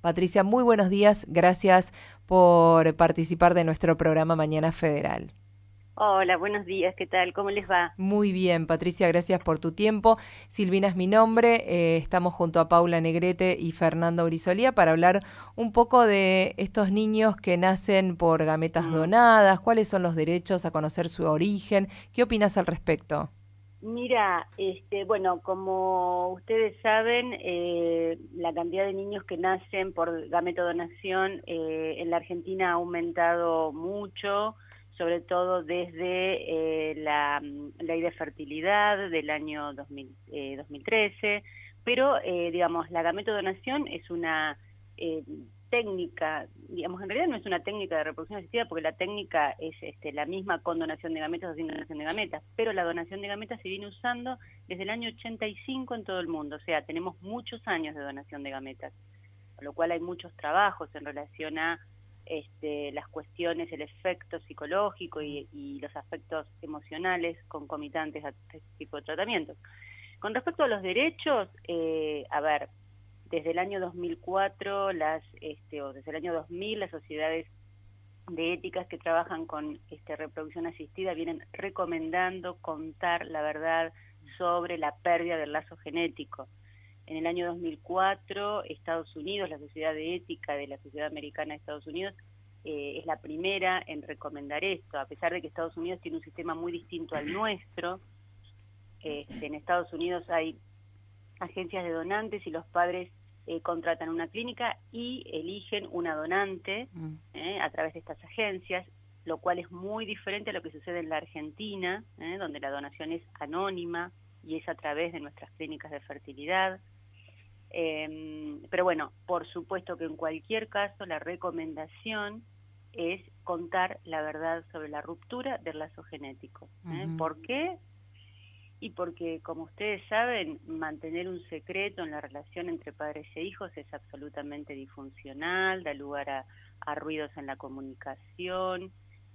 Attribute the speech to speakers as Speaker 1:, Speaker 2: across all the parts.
Speaker 1: Patricia, muy buenos días. Gracias por participar de nuestro programa Mañana Federal.
Speaker 2: Hola, buenos días, ¿qué tal? ¿Cómo les va?
Speaker 1: Muy bien, Patricia, gracias por tu tiempo. Silvina es mi nombre, estamos junto a Paula Negrete y Fernando Brisolía para hablar un poco de estos niños que nacen por gametas
Speaker 2: Mm,
Speaker 1: donadas, cuáles son los derechos a conocer su origen. ¿Qué opinas al respecto?
Speaker 2: Mira, bueno, como ustedes saben, la cantidad de niños que nacen por gametodonación en la Argentina ha aumentado mucho, sobre todo desde la ley de fertilidad del año 2013, pero digamos, la gametodonación es una eh, técnica, digamos, en realidad no es una técnica de reproducción asistida porque la técnica es la misma con donación de gametas o sin donación de gametas, pero la donación de gametas se viene usando desde el año 85 en todo el mundo, o sea, tenemos muchos años de donación de gametas, con lo cual hay muchos trabajos en relación a las cuestiones, el efecto psicológico y los aspectos emocionales concomitantes a este tipo de tratamientos. Con respecto a los derechos, a ver, desde el año 2004, o desde el año 2000, las sociedades de éticas que trabajan con reproducción asistida vienen recomendando contar la verdad sobre la pérdida del lazo genético. En el año 2004, Estados Unidos, la Sociedad de Ética de la Sociedad Americana de Estados Unidos, es la primera en recomendar esto, a pesar de que Estados Unidos tiene un sistema muy distinto al nuestro. En Estados Unidos hay agencias de donantes y los padres contratan una clínica y eligen una donante a través de estas agencias, lo cual es muy diferente a lo que sucede en la Argentina, donde la donación es anónima y es a través de nuestras clínicas de fertilidad. Pero bueno, por supuesto que en cualquier caso la recomendación es contar la verdad sobre la ruptura del lazo genético. ¿Por qué? Y porque, como ustedes saben, mantener un secreto en la relación entre padres e hijos es absolutamente disfuncional, da lugar a ruidos en la comunicación,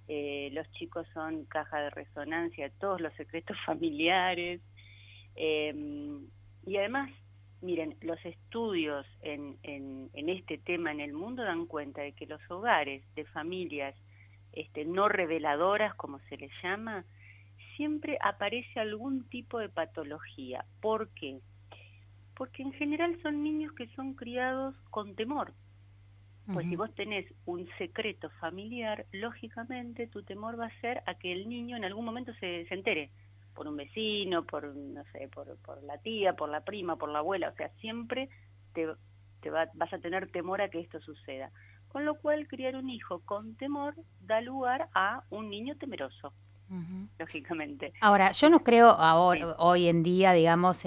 Speaker 2: los chicos son caja de resonancia de todos los secretos familiares, y además, miren, los estudios en este tema en el mundo dan cuenta de que los hogares de familias no reveladoras, como se les llama, siempre aparece algún tipo de patología. ¿Por qué? Porque en general son niños que son criados con temor. Pues si vos tenés un secreto familiar, lógicamente tu temor va a ser a que el niño en algún momento se entere, por un vecino, por, no sé, por la tía, por la prima, por la abuela, o sea, siempre vas a tener temor a que esto suceda. Con lo cual, criar un hijo con temor da lugar a un niño temeroso. Lógicamente.
Speaker 3: Ahora, yo no creo
Speaker 2: Sí.
Speaker 3: ahora, hoy en día, digamos,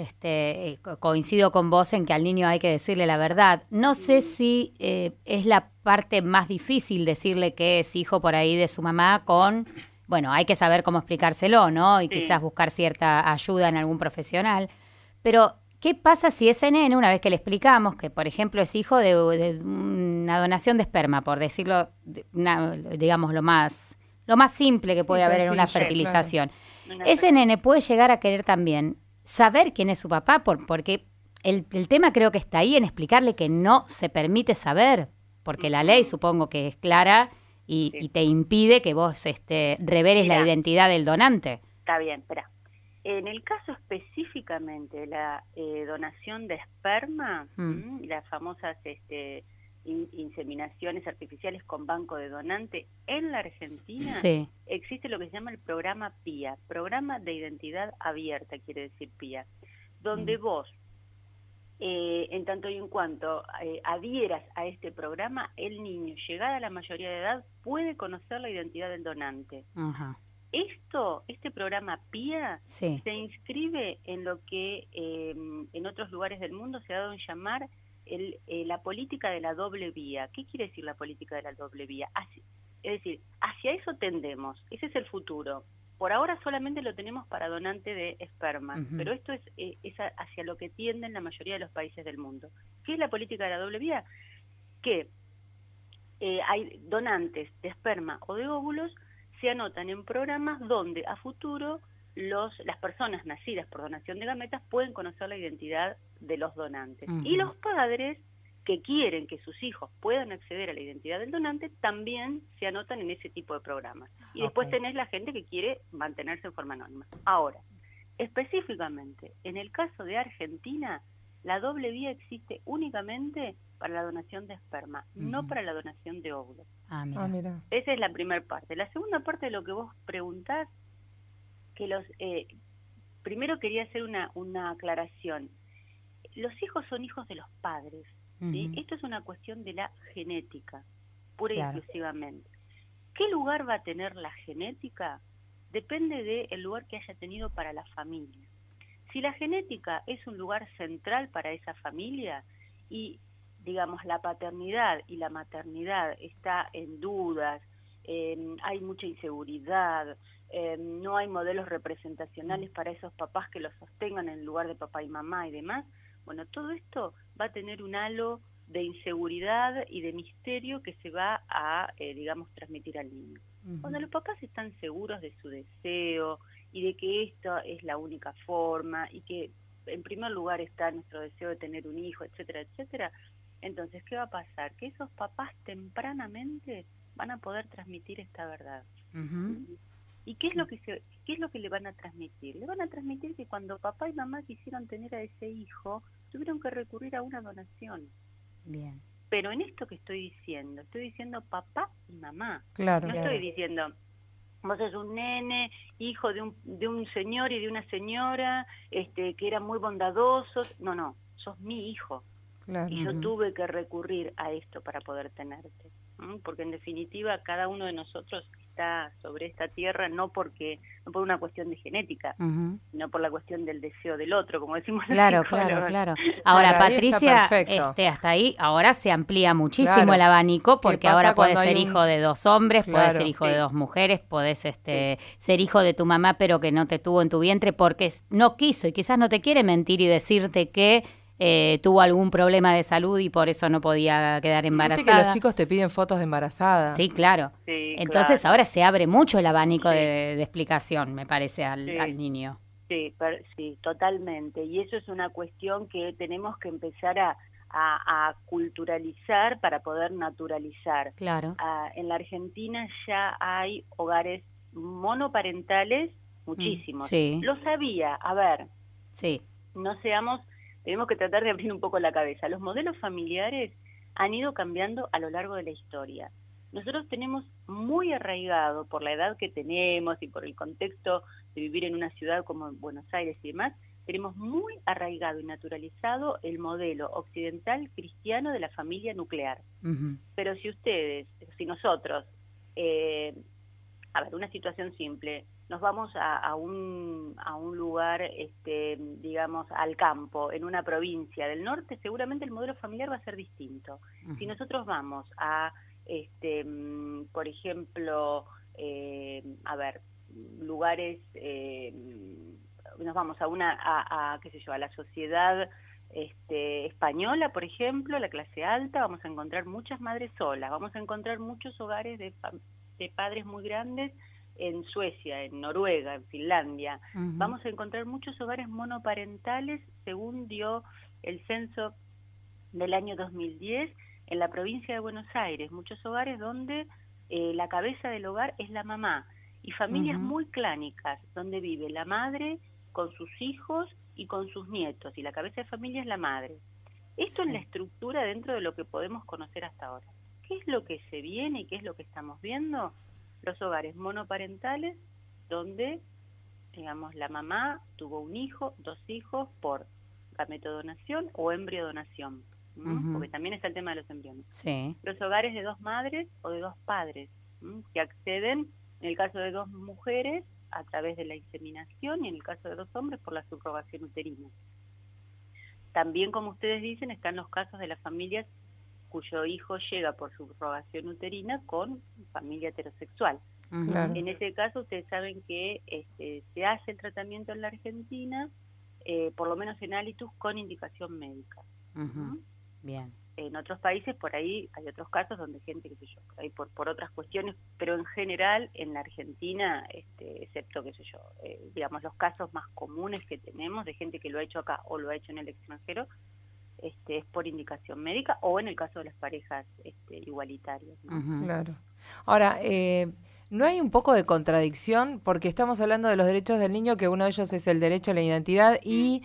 Speaker 3: coincido con vos en que al niño hay que decirle la verdad. No sé si es la parte más difícil decirle que es hijo por ahí de su mamá bueno, hay que saber cómo explicárselo, ¿no? Y
Speaker 2: Sí.
Speaker 3: quizás buscar cierta ayuda en algún profesional. Pero, ¿qué pasa si ese nene, una vez que le explicamos que, por ejemplo, es hijo de una donación de esperma, por decirlo, digamos, lo más simple que
Speaker 1: Sí,
Speaker 3: puede haber en una
Speaker 1: sencillo, claro.
Speaker 3: fertilización? Ese nene puede llegar a querer también saber quién es su papá, porque el tema creo que está ahí en explicarle que no se permite saber, porque la ley supongo que es clara y te impide que vos reveles la
Speaker 2: Mira,
Speaker 3: identidad del donante.
Speaker 2: está bien, espera. En el caso específicamente de la donación de esperma, las famosas inseminaciones artificiales con banco de donante, en la Argentina
Speaker 3: Sí.
Speaker 2: existe lo que se llama el programa PIA, Programa de Identidad Abierta, quiere decir PIA, donde vos, en tanto y en cuanto adhieras a este programa, el niño, llegada a la mayoría de edad, puede conocer la identidad del donante.
Speaker 3: Ajá.
Speaker 2: Este programa PIA
Speaker 3: Sí.
Speaker 2: se inscribe en lo que en otros lugares del mundo se ha dado en llamar la política de la doble vía. ¿Qué quiere decir la política de la doble vía? Es decir, hacia eso tendemos, ese es el futuro. Por ahora solamente lo tenemos para donante de esperma, pero esto es hacia lo que tienden la mayoría de los países del mundo. ¿Qué es la política de la doble vía? Que hay donantes de esperma o de óvulos se anotan en programas donde a futuro las personas nacidas por donación de gametas pueden conocer la identidad de los donantes. Y los padres que quieren que sus hijos puedan acceder a la identidad del donante, también se anotan en ese tipo de programas. Y después tenés la gente que quiere mantenerse en forma anónima. Ahora, específicamente, en el caso de Argentina, la doble vía existe únicamente para la donación de esperma, no para la donación de óvulos.
Speaker 1: Mira.
Speaker 2: Esa es la primera parte. La segunda parte de lo que vos preguntás, que primero quería hacer una aclaración. Los hijos son hijos de los padres, ¿sí? Esto es una cuestión de la genética, pura y exclusivamente. ¿Qué lugar va a tener la genética? Depende del lugar que haya tenido para la familia. Si la genética es un lugar central para esa familia y, digamos, la paternidad y la maternidad está en dudas, hay mucha inseguridad, no hay modelos representacionales para esos papás que los sostengan en el lugar de papá y mamá y demás, bueno, todo esto va a tener un halo de inseguridad y de misterio que se va a, digamos, transmitir al niño. Cuando los papás están seguros de su deseo y de que esta es la única forma y que en primer lugar está nuestro deseo de tener un hijo, etcétera, etcétera, entonces, ¿qué va a pasar? Que esos papás tempranamente van a poder transmitir esta verdad. ¿Y qué es lo que le van a transmitir? Le van a transmitir que cuando papá y mamá quisieron tener a ese hijo, tuvieron que recurrir a una donación.
Speaker 3: Bien.
Speaker 2: Pero en esto que estoy diciendo papá y mamá.
Speaker 1: Claro.
Speaker 2: No estoy diciendo, vos sos un nene, hijo de un señor y de una señora, que eran muy bondadosos. No, sos mi hijo.
Speaker 1: Claro.
Speaker 2: Y yo tuve que recurrir a esto para poder tenerte. Porque en definitiva cada uno de nosotros está sobre esta tierra no por una cuestión de genética, sino por la cuestión del deseo del otro, como decimos.
Speaker 3: Claro. Ahora, Patricia, hasta ahí ahora se amplía muchísimo el abanico, porque ahora puedes ser hijo de dos hombres, puedes ser hijo de dos mujeres, puedes ser hijo de tu mamá pero que no te tuvo en tu vientre porque no quiso y quizás no te quiere mentir y decirte que tuvo algún problema de salud y por eso no podía quedar embarazada.
Speaker 1: Viste que los chicos te piden fotos de embarazada.
Speaker 3: Sí, claro.
Speaker 2: Sí,
Speaker 3: entonces ahora se abre mucho el abanico de explicación, me parece, al niño.
Speaker 2: Sí, totalmente. Y eso es una cuestión que tenemos que empezar a culturalizar para poder naturalizar.
Speaker 3: Claro.
Speaker 2: En la Argentina ya hay hogares monoparentales, muchísimos.
Speaker 3: Sí.
Speaker 2: Lo sabía, a ver.
Speaker 3: Sí.
Speaker 2: Tenemos que tratar de abrir un poco la cabeza. Los modelos familiares han ido cambiando a lo largo de la historia. Nosotros tenemos muy arraigado, por la edad que tenemos y por el contexto de vivir en una ciudad como Buenos Aires y demás, tenemos muy arraigado y naturalizado el modelo occidental cristiano de la familia nuclear. Pero si nosotros, una situación simple, nos vamos a un lugar, digamos, al campo, en una provincia del norte, seguramente el modelo familiar va a ser distinto. Si nosotros vamos a, por ejemplo, lugares, nos vamos a la sociedad española, por ejemplo, la clase alta, vamos a encontrar muchas madres solas, vamos a encontrar muchos hogares de padres muy grandes, en Suecia, en Noruega, en Finlandia. Vamos a encontrar muchos hogares monoparentales, según dio el censo del año 2010, en la provincia de Buenos Aires. Muchos hogares donde la cabeza del hogar es la mamá. Y familias muy clánicas, donde vive la madre con sus hijos y con sus nietos. Y la cabeza de familia es la madre. Esto es la estructura dentro de lo que podemos conocer hasta ahora. ¿Qué es lo que se viene y qué es lo que estamos viendo? Los hogares monoparentales, donde, digamos, la mamá tuvo un hijo, dos hijos, por gametodonación o embriodonación, porque también está el tema de los embriones.
Speaker 3: Sí.
Speaker 2: Los hogares de dos madres o de dos padres, que acceden, en el caso de dos mujeres, a través de la inseminación, y en el caso de dos hombres, por la subrogación uterina. También, como ustedes dicen, están los casos de las familias cuyo hijo llega por subrogación uterina con familia heterosexual.
Speaker 1: Claro.
Speaker 2: En ese caso, ustedes saben que se hace el tratamiento en la Argentina, por lo menos en hálitus, con indicación médica.
Speaker 3: Bien.
Speaker 2: En otros países, por ahí, hay otros casos donde gente, qué sé yo, por ahí por otras cuestiones, pero en general, en la Argentina, excepto, qué sé yo, digamos, los casos más comunes que tenemos de gente que lo ha hecho acá o lo ha hecho en el extranjero, es por indicación médica o en el caso de las parejas igualitarias, ¿no?
Speaker 1: Claro. Ahora, ¿no hay un poco de contradicción? Porque estamos hablando de los derechos del niño, que uno de ellos es el derecho a la identidad, y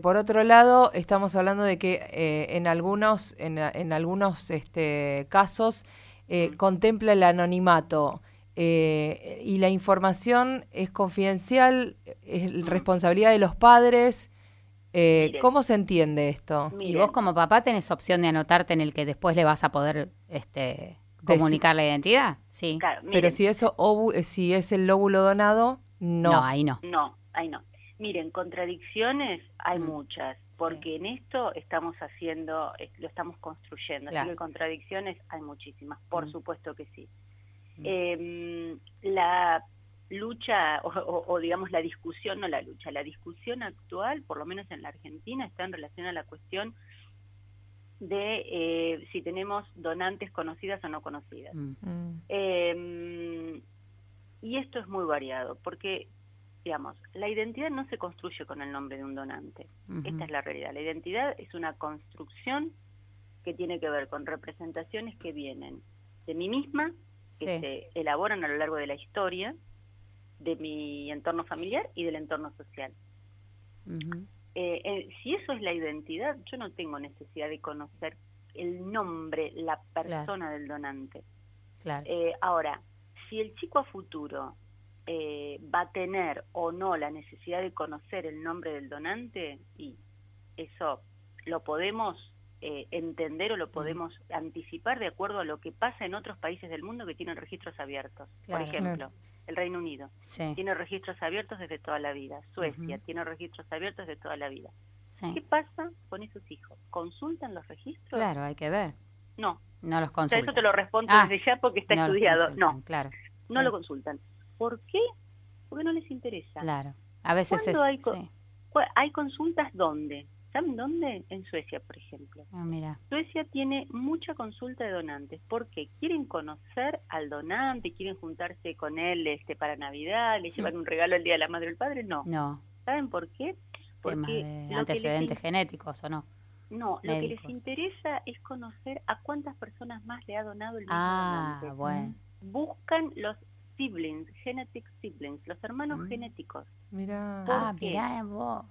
Speaker 1: por otro lado estamos hablando de que en algunos casos contempla el anonimato. Y la información es confidencial, es responsabilidad de los padres. ¿Cómo se entiende esto?
Speaker 3: Y vos como papá tenés opción de anotarte en el que después le vas a poder comunicar la identidad. Sí.
Speaker 2: Claro,
Speaker 1: pero si si es el óvulo donado, no.
Speaker 3: No, ahí no.
Speaker 2: No, ahí no. Miren, contradicciones hay muchas, porque en esto estamos haciendo, lo estamos construyendo, así que contradicciones hay muchísimas, por supuesto que sí. La lucha o digamos la discusión, no la lucha, la discusión actual, por lo menos en la Argentina, está en relación a la cuestión de si tenemos donantes conocidas o no conocidas. Y esto es muy variado, porque, digamos, la identidad no se construye con el nombre de un donante. Esta es la realidad. La identidad es una construcción que tiene que ver con representaciones que vienen de mí misma, que se elaboran a lo largo de la historia, de mi entorno familiar y del entorno social. Si eso es la identidad, yo no tengo necesidad de conocer el nombre, la persona del donante. Ahora, si el chico a futuro va a tener o no la necesidad de conocer el nombre del donante, y eso lo podemos entender o lo podemos anticipar de acuerdo a lo que pasa en otros países del mundo que tienen registros abiertos. Por ejemplo, el Reino Unido tiene registros abiertos desde toda la vida. Suecia tiene registros abiertos desde toda la vida. ¿Qué pasa con esos hijos? ¿Consultan los registros?
Speaker 3: Claro, hay que ver.
Speaker 2: No.
Speaker 3: No los consultan.
Speaker 2: O sea, eso te lo respondo desde ya porque está estudiado. No, no lo consultan. ¿Por qué? Porque no les interesa.
Speaker 3: Claro. A veces
Speaker 2: hay consultas, ¿dónde? ¿Saben dónde? En Suecia, por ejemplo.
Speaker 3: Mira.
Speaker 2: Suecia tiene mucha consulta de donantes. ¿Por qué? Quieren conocer al donante, quieren juntarse con él para Navidad, le llevan un regalo el Día de la Madre o el Padre. No. ¿Saben por qué?
Speaker 3: Porque de antecedentes genéticos, ¿o no?
Speaker 2: No, lo que les interesa es conocer a cuántas personas más le ha donado el mismo donante.
Speaker 3: Bueno.
Speaker 2: Buscan los siblings, genetic siblings, los hermanos genéticos.
Speaker 1: Mirá.
Speaker 3: Mirá vos.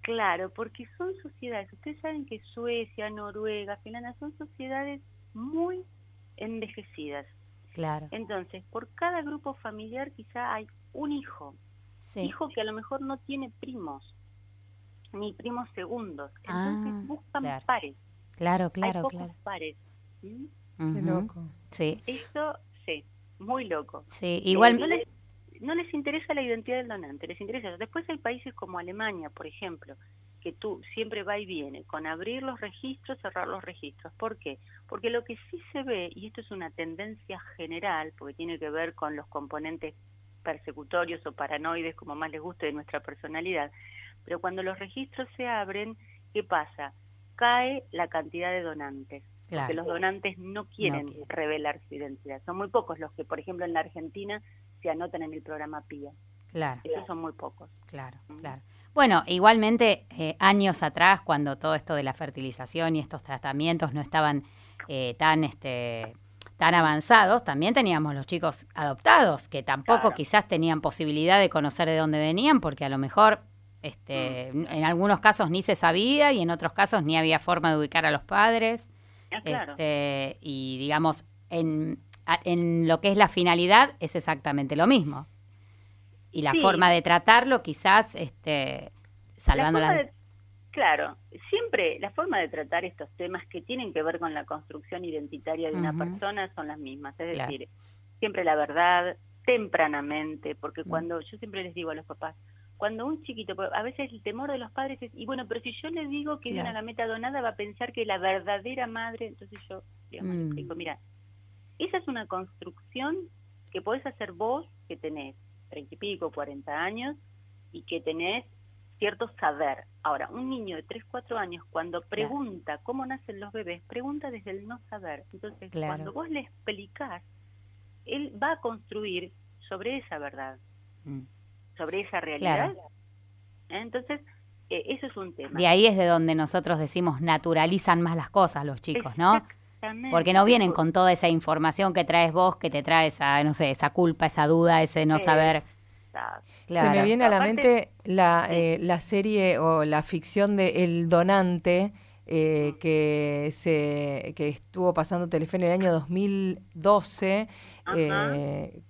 Speaker 2: Claro, porque son sociedades, ustedes saben que Suecia, Noruega, Finlandia son sociedades muy envejecidas.
Speaker 3: Claro.
Speaker 2: Entonces, por cada grupo familiar quizá hay un hijo, hijo que a lo mejor no tiene primos, ni primos segundos. Entonces buscan pares.
Speaker 3: Claro.
Speaker 2: Hay pocos pares.
Speaker 1: Qué loco.
Speaker 3: Sí.
Speaker 2: Eso, muy loco.
Speaker 3: Sí, igual...
Speaker 2: No les interesa la identidad del donante, les interesa. Después hay países como Alemania, por ejemplo, que tú siempre va y viene con abrir los registros, cerrar los registros. ¿Por qué? Porque lo que sí se ve, y esto es una tendencia general, porque tiene que ver con los componentes persecutorios o paranoides, como más les guste, de nuestra personalidad, pero cuando los registros se abren, ¿qué pasa? Cae la cantidad de donantes. Porque los donantes no quieren revelar su identidad. Son muy pocos los que, por ejemplo, en la Argentina se anotan en el programa PIA.
Speaker 3: Claro.
Speaker 2: Esos son muy pocos.
Speaker 3: Claro. Bueno, igualmente, años atrás, cuando todo esto de la fertilización y estos tratamientos no estaban tan avanzados, también teníamos los chicos adoptados, que tampoco quizás tenían posibilidad de conocer de dónde venían, porque a lo mejor en algunos casos ni se sabía y en otros casos ni había forma de ubicar a los padres. Y digamos, en lo que es la finalidad es exactamente lo mismo. Y la forma de tratarlo quizás salvando
Speaker 2: Claro, siempre la forma de tratar estos temas que tienen que ver con la construcción identitaria de una persona son las mismas. Es decir, siempre la verdad, tempranamente, porque cuando yo siempre les digo a los papás, cuando un chiquito, a veces el temor de los padres es, y bueno, pero si yo le digo que es una gameta donada, va a pensar que la verdadera madre, entonces yo, digamos, le explico, mira, esa es una construcción que podés hacer vos, que tenés 30 y pico, 40 años, y que tenés cierto saber. Ahora, un niño de 3, 4 años, cuando pregunta cómo nacen los bebés, pregunta desde el no saber. Entonces, cuando vos le explicás, él va a construir sobre esa verdad. Sobre esa realidad. Entonces, eso es un tema.
Speaker 3: De ahí es de donde nosotros decimos naturalizan más las cosas los chicos, ¿no?
Speaker 2: Exactamente.
Speaker 3: Porque no vienen con toda esa información que traes vos, que te trae esa, no sé, esa culpa, esa duda, ese no saber.
Speaker 2: Exacto.
Speaker 1: Se me viene a la mente
Speaker 2: sí.
Speaker 1: la serie o la ficción de El Donante, que estuvo pasando Telefe en el año 2012,
Speaker 2: Ajá.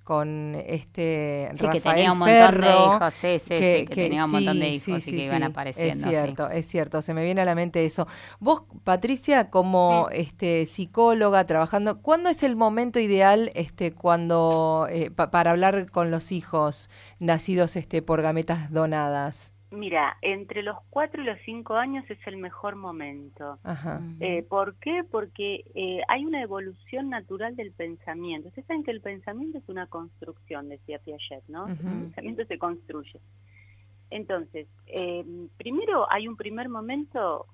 Speaker 1: con este
Speaker 3: Sí, que
Speaker 1: Rafael
Speaker 3: tenía un montón de
Speaker 1: Ferro,
Speaker 3: hijos, sí, que tenía un montón de hijos y que iban apareciendo.
Speaker 1: es cierto, se me viene a la mente eso. Vos, Patricia, como psicóloga trabajando, ¿cuándo es el momento ideal cuando para hablar con los hijos nacidos por gametas donadas?
Speaker 2: Mira, entre los 4 y los 5 años es el mejor momento.
Speaker 1: Ajá.
Speaker 2: ¿Por qué? Porque hay una evolución natural del pensamiento. Ustedes saben que el pensamiento es una construcción, decía Piaget, ¿no? El pensamiento se construye. Entonces, primero hay un primer momento,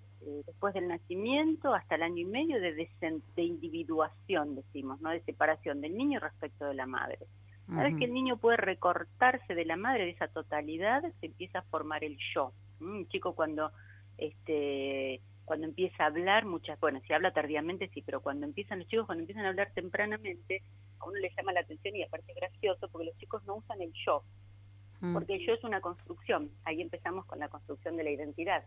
Speaker 2: después del nacimiento, hasta el año y medio, de individuación, decimos, ¿no? De separación del niño respecto de la madre. Una vez que el niño puede recortarse de la madre, de esa totalidad, se empieza a formar el yo. Un chico cuando empieza a hablar, bueno, si habla tardíamente sí, pero cuando empiezan a hablar tempranamente, a uno le llama la atención y aparte es gracioso porque los chicos no usan el yo, porque el yo es una construcción. Ahí empezamos con la construcción de la identidad.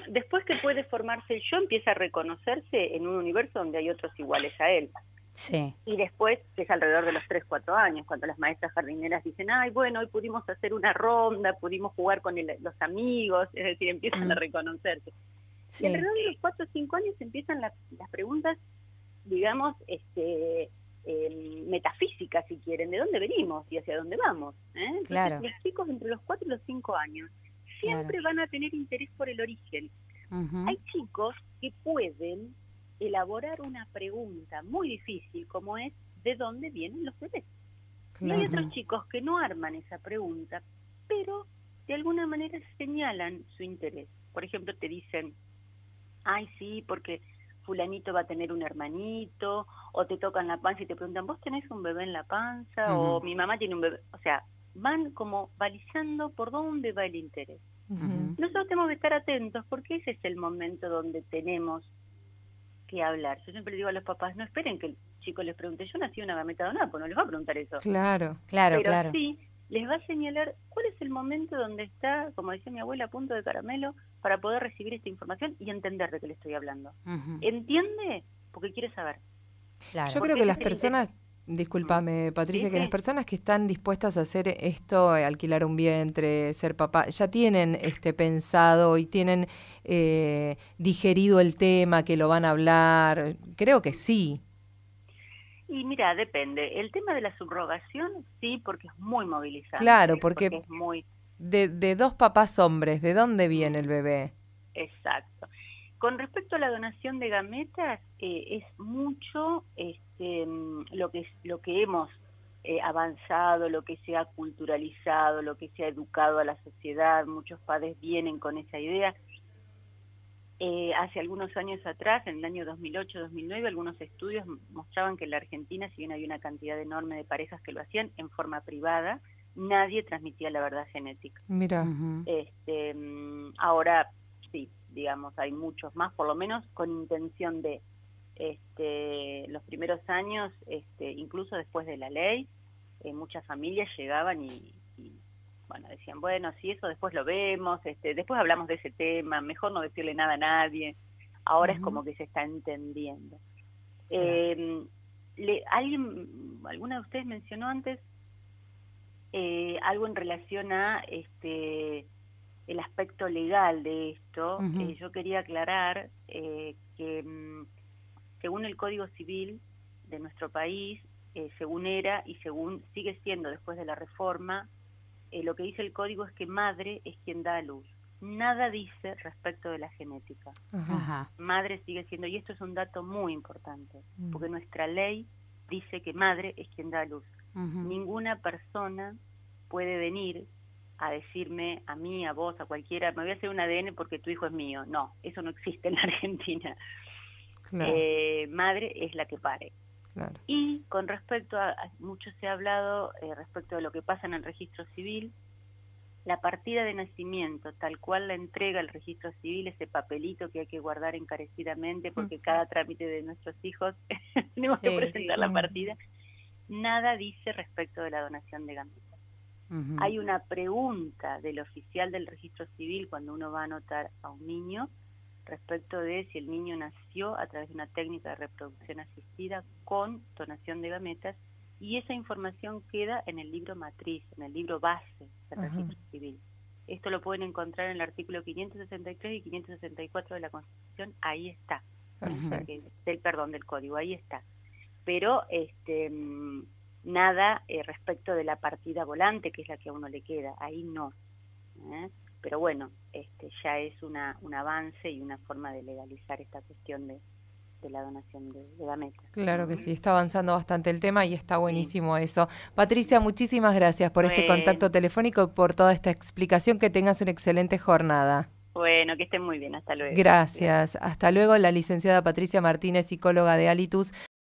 Speaker 2: Después que puede formarse el yo, empieza a reconocerse en un universo donde hay otros iguales a él.
Speaker 3: Sí.
Speaker 2: Y después, que es alrededor de los 3, 4 años, cuando las maestras jardineras dicen, ay, bueno, hoy pudimos hacer una ronda, pudimos jugar con los amigos, es decir, empiezan a reconocerse. Sí. Y alrededor de los 4 o 5 años empiezan las preguntas, digamos, metafísicas, si quieren, de dónde venimos y hacia dónde vamos. Entonces, claro. Los chicos entre los 4 y los 5 años siempre van a tener interés por el origen. Hay chicos que pueden elaborar una pregunta muy difícil como es ¿de dónde vienen los bebés? Y hay otros chicos que no arman esa pregunta, pero de alguna manera señalan su interés. Por ejemplo, te dicen, ay sí, porque fulanito va a tener un hermanito, o te tocan la panza y te preguntan, ¿vos tenés un bebé en la panza? O mi mamá tiene un bebé. O sea, van como balizando por dónde va el interés. Nosotros tenemos que estar atentos porque ese es el momento donde tenemos que hablar. Yo siempre digo a los papás, no esperen que el chico les pregunte, yo nací una gameta donada, pues no les va a preguntar eso.
Speaker 1: Claro.
Speaker 2: Pero sí, les va a señalar cuál es el momento donde está, como decía mi abuela, a punto de caramelo, para poder recibir esta información y entender de qué le estoy hablando. ¿Entiende? Porque quiere saber.
Speaker 1: Claro. Yo creo que las personas, discúlpame Patricia, que las personas que están dispuestas a hacer esto, alquilar un vientre, ser papá, ya tienen pensado y tienen digerido el tema, que lo van a hablar. Creo que sí.
Speaker 2: Y mira, depende. El tema de la subrogación, sí, porque es muy movilizante.
Speaker 1: Claro, porque
Speaker 2: es muy...
Speaker 1: de 2 papás hombres, ¿de dónde viene el bebé?
Speaker 2: Exacto. Con respecto a la donación de gametas, es mucho lo que hemos avanzado, lo que se ha culturalizado, lo que se ha educado a la sociedad. Muchos padres vienen con esa idea. Hace algunos años atrás, en el año 2008-2009, algunos estudios mostraban que en la Argentina, si bien había una cantidad enorme de parejas que lo hacían en forma privada, nadie transmitía la verdad genética.
Speaker 1: Mira.
Speaker 2: Ahora sí, digamos, hay muchos más, por lo menos con intención de los primeros años, incluso después de la ley, muchas familias llegaban y bueno, decían, bueno, sí, eso después lo vemos, después hablamos de ese tema, mejor no decirle nada a nadie. Ahora es como que se está entendiendo. ¿Alguna de ustedes mencionó antes algo en relación a el aspecto legal de esto? Yo quería aclarar que según el Código Civil de nuestro país, según era y según sigue siendo después de la reforma, lo que dice el código es que madre es quien da a luz. Nada dice respecto de la genética. Madre sigue siendo, y esto es un dato muy importante, porque nuestra ley dice que madre es quien da a luz. Ninguna persona puede venir a decirme, a mí, a vos, a cualquiera, me voy a hacer un ADN porque tu hijo es mío. No, eso no existe en la Argentina. Claro. Madre es la que pare. Claro. Y con respecto a mucho se ha hablado respecto de lo que pasa en el registro civil, la partida de nacimiento, tal cual la entrega el registro civil, ese papelito que hay que guardar encarecidamente, porque cada trámite de nuestros hijos tenemos que presentar la partida, nada dice respecto de la donación de gametas. Hay una pregunta del oficial del registro civil cuando uno va a anotar a un niño respecto de si el niño nació a través de una técnica de reproducción asistida con donación de gametas, y esa información queda en el libro matriz, en el libro base del registro civil. Esto lo pueden encontrar en el artículo 563 y 564 de la Constitución, ahí está. Del código, ahí está. Pero nada respecto de la partida volante, que es la que a uno le queda, ahí no. Pero bueno, ya es un avance y una forma de legalizar esta cuestión de la donación de gametas.
Speaker 1: Claro que sí, está avanzando bastante el tema y está buenísimo eso. Patricia, muchísimas gracias por este contacto telefónico y por toda esta explicación. Que tengas una excelente jornada.
Speaker 2: Bueno, que estén muy bien. Hasta luego.
Speaker 1: Gracias. Hasta luego. La licenciada Patricia Martínez, psicóloga de Alitus.